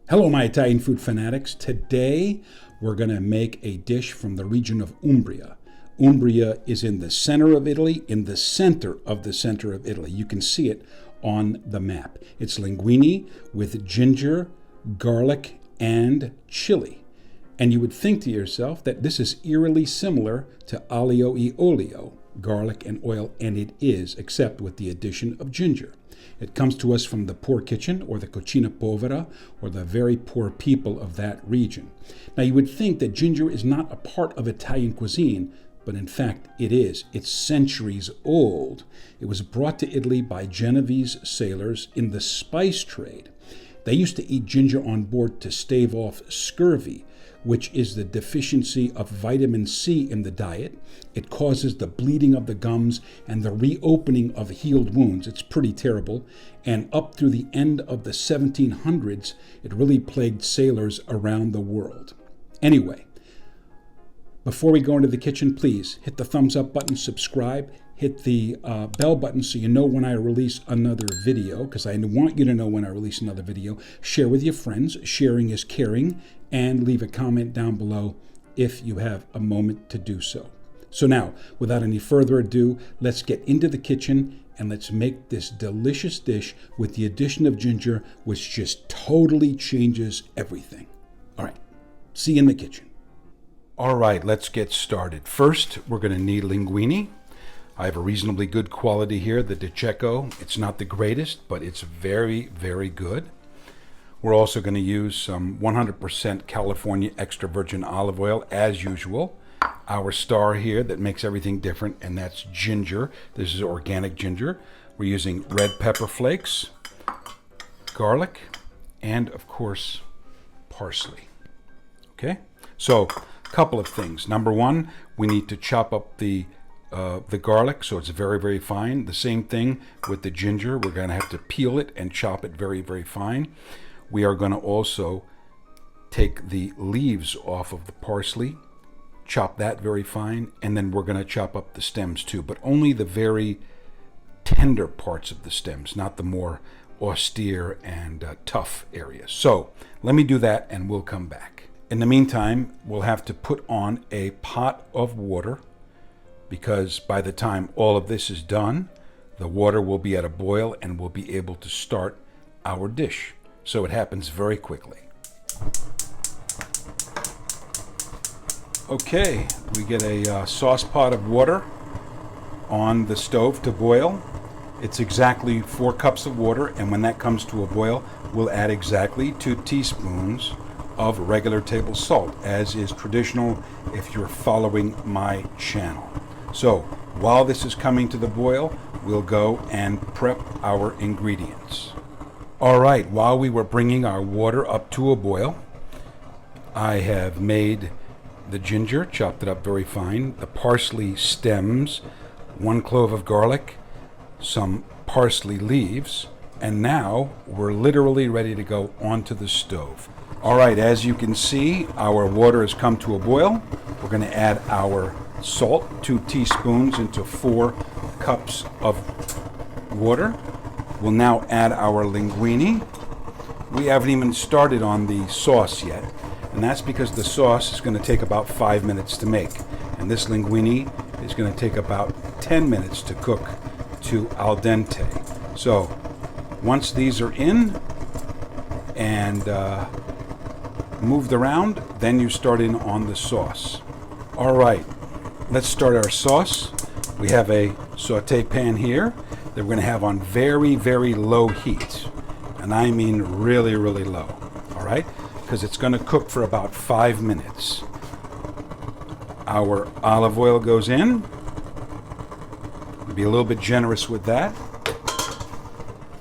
Hello, my Italian food fanatics. Today, we're going to make a dish from the region of Umbria. Umbria is in the center of Italy, in the center of Italy. You can see it on the map. It's linguine with ginger, garlic, and chili. And you would think to yourself that this is eerily similar to aglio e olio, garlic and oil, and it is, except with the addition of ginger. It comes to us from the poor kitchen, or the cucina povera, or the very poor people of that region. Now, you would think that ginger is not a part of Italian cuisine, but in fact it is. It's centuries old. It was brought to Italy by Genovese sailors in the spice trade. They used to eat ginger on board to stave off scurvy, which is the deficiency of vitamin C in the diet. It causes the bleeding of the gums and the reopening of healed wounds. It's pretty terrible. And up through the end of the 1700s, it really plagued sailors around the world. Anyway, before we go into the kitchen, please hit the thumbs up button, subscribe, hit the bell button so you know when I release another video, because I want you to know when I release another video. Share with your friends. Sharing is caring. And leave a comment down below if you have a moment to do so. So now, without any further ado, let's get into the kitchen and let's make this delicious dish with the addition of ginger, which just totally changes everything. All right, see you in the kitchen. All right, let's get started. First, we're going to need linguine. I have a reasonably good quality here, the Di Cecco. It's not the greatest, but it's very, very good. We're also going to use some 100% California extra virgin olive oil, as usual. Our star here that makes everything different, and that's ginger. This is organic ginger. We're using red pepper flakes, garlic, and of course, parsley. Okay, so a couple of things. Number one, we need to chop up the garlic so it's very, very fine. The same thing with the ginger. We're going to have to peel it and chop it very, very fine. We are going to also take the leaves off of the parsley, chop that very fine, and then we're going to chop up the stems too, but only the very tender parts of the stems, not the more austere and tough areas. So let me do that and we'll come back. In the meantime, we'll have to put on a pot of water because by the time all of this is done, the water will be at a boil and we'll be able to start our dish. So it happens very quickly. Okay, we get a sauce pot of water on the stove to boil. It's exactly 4 cups of water, and when that comes to a boil, we'll add exactly 2 teaspoons of regular table salt, as is traditional if you're following my channel. So while this is coming to the boil, we'll go and prep our ingredients. All right, while we were bringing our water up to a boil, I have made the ginger, chopped it up very fine, the parsley stems, 1 clove of garlic, some parsley leaves, and now we're literally ready to go onto the stove. All right, as you can see, our water has come to a boil. We're going to add our salt, 2 teaspoons into 4 cups of water. We'll now add our linguine. We haven't even started on the sauce yet, and that's because the sauce is going to take about 5 minutes to make, and this linguine is going to take about 10 minutes to cook to al dente. So once these are in and moved around, then you start in on the sauce. All right, let's start our sauce. We have a saute pan here that we're going to have on very, very low heat. And I mean really, really low. All right? Because it's going to cook for about 5 minutes. Our olive oil goes in. Be a little bit generous with that.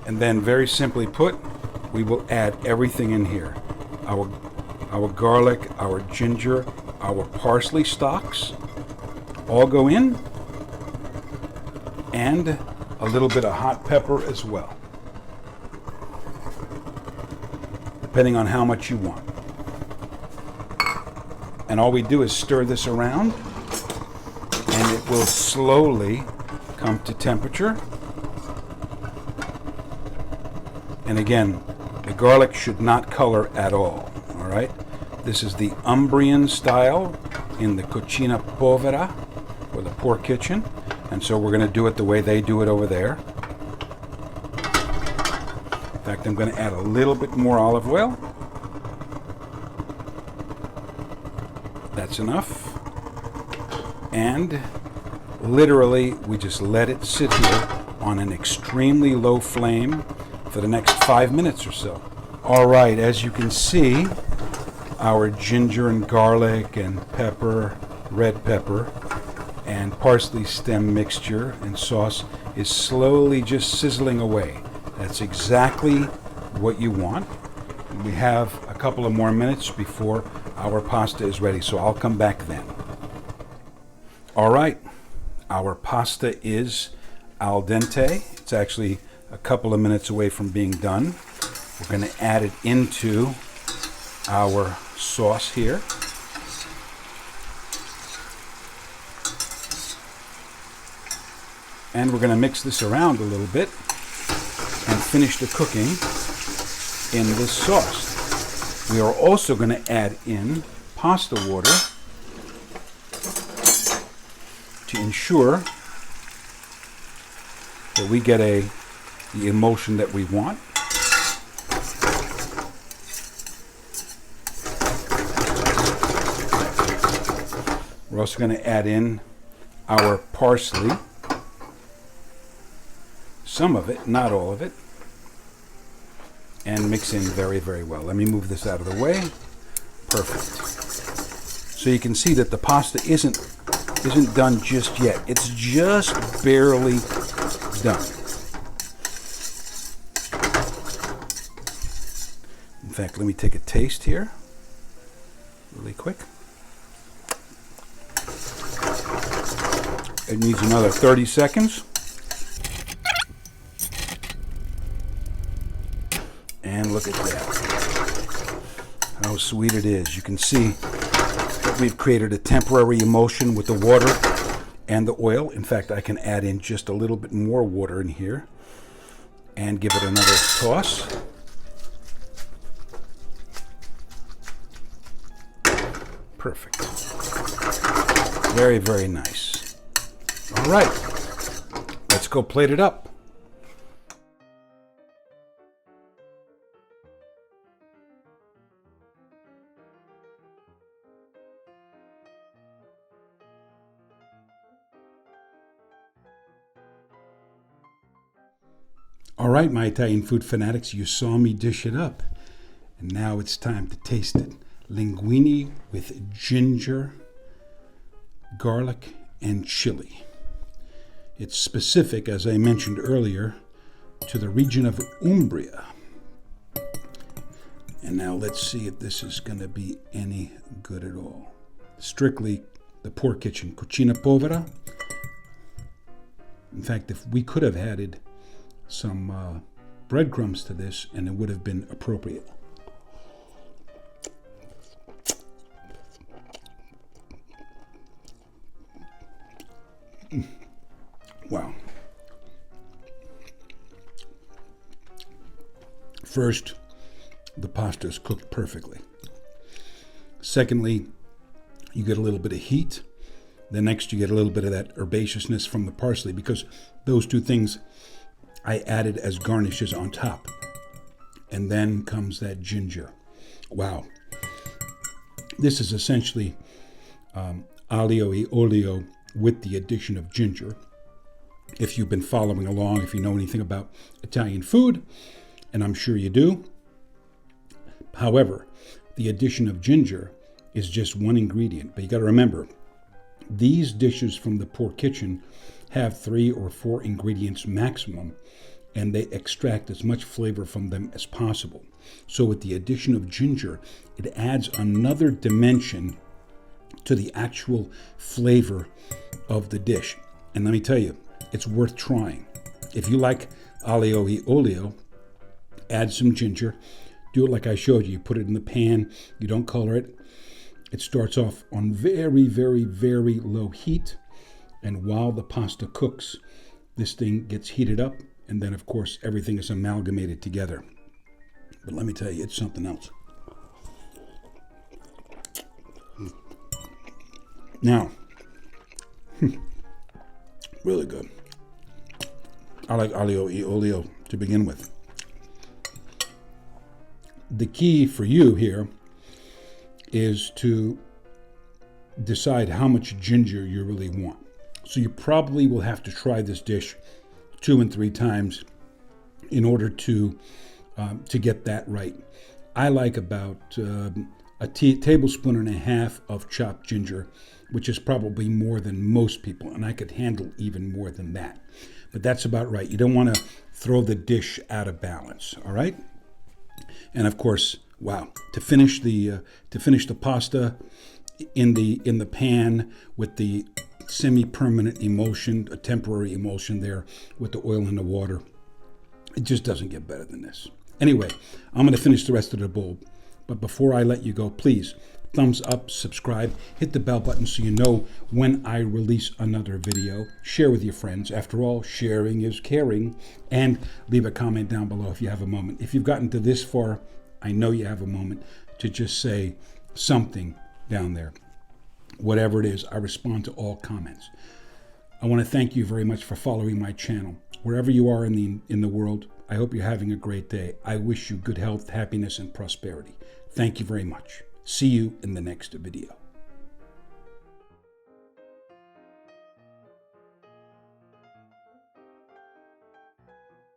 And then very simply put, we will add everything in here. Our garlic, our ginger, our parsley stalks all go in. And a little bit of hot pepper as well, depending on how much you want. And all we do is stir this around, and it will slowly come to temperature. And again, The garlic should not color at all right? This is the Umbrian style in the Cucina Povera, or the poor kitchen, and so we're going to do it the way they do it over there. In fact, I'm going to add a little bit more olive oil. That's enough. And literally, we just let it sit here on an extremely low flame for the next 5 minutes or so. All right, as you can see, our ginger and garlic and pepper, red pepper, and parsley stem mixture and sauce is slowly just sizzling away. That's exactly what you want. We have a couple of more minutes before our pasta is ready, so I'll come back then. All right, our pasta is al dente. It's actually a couple of minutes away from being done. We're going to add it into our sauce here. And we're going to mix this around a little bit and finish the cooking in this sauce. We are also going to add in pasta water to ensure that we get the emulsion that we want. We're also going to add in our parsley, some of it, not all of it, and mix in very, very well. Let me move this out of the way. Perfect. So you can see that the pasta isn't done just yet. It's just barely done. In fact, let me take a taste here really quick. It needs another 30 seconds. And look at that. How sweet it is. You can see that we've created a temporary emulsion with the water and the oil. In fact, I can add in just a little bit more water in here and give it another toss. Perfect. Very, very nice. All right, let's go plate it up. All right, my Italian food fanatics, you saw me dish it up, and now it's time to taste it. Linguine with ginger, garlic, and chili. It's specific, as I mentioned earlier, to the region of Umbria. And now let's see if this is going to be any good at all. Strictly the poor kitchen, Cucina Povera. In fact, if we could have added some breadcrumbs to this, and it would have been appropriate. Wow. First, the pasta is cooked perfectly. Secondly, you get a little bit of heat. Then next, you get a little bit of that herbaceousness from the parsley, because those two things I added as garnishes on top. And then comes that ginger. Wow. This is essentially aglio e olio with the addition of ginger. If you've been following along, if you know anything about Italian food, and I'm sure you do. However, the addition of ginger is just one ingredient. But you got to remember, these dishes from the poor kitchen have 3 or 4 ingredients maximum, and they extract as much flavor from them as possible. So with the addition of ginger, it adds another dimension to the actual flavor of the dish. And let me tell you, it's worth trying. If you like aglio e olio, add some ginger. Do it like I showed you. You put it in the pan. You don't color it. It starts off on very, very, very low heat. And while the pasta cooks, this thing gets heated up. And then, of course, everything is amalgamated together. But let me tell you, it's something else. Now, really good. I like olio to begin with. The key for you here is to decide how much ginger you really want. So you probably will have to try this dish 2 and 3 times in order to get that right. I like about a tablespoon and a half of chopped ginger, which is probably more than most people, and I could handle even more than that. But that's about right. You don't want to throw the dish out of balance, all right? And of course, wow, to finish the pasta in the pan with the semi-permanent emulsion, a temporary emulsion there with the oil and the water, it just doesn't get better than this. Anyway, I'm going to finish the rest of the bowl. But before I let you go, please thumbs up, subscribe, hit the bell button so you know when I release another video. Share with your friends. After all, sharing is caring. And leave a comment down below if you have a moment. If you've gotten to this far, I know you have a moment to just say something down there. Whatever it is, I respond to all comments. I want to thank you very much for following my channel. Wherever you are in the world, I hope you're having a great day. I wish you good health, happiness, and prosperity. Thank you very much. See you in the next video.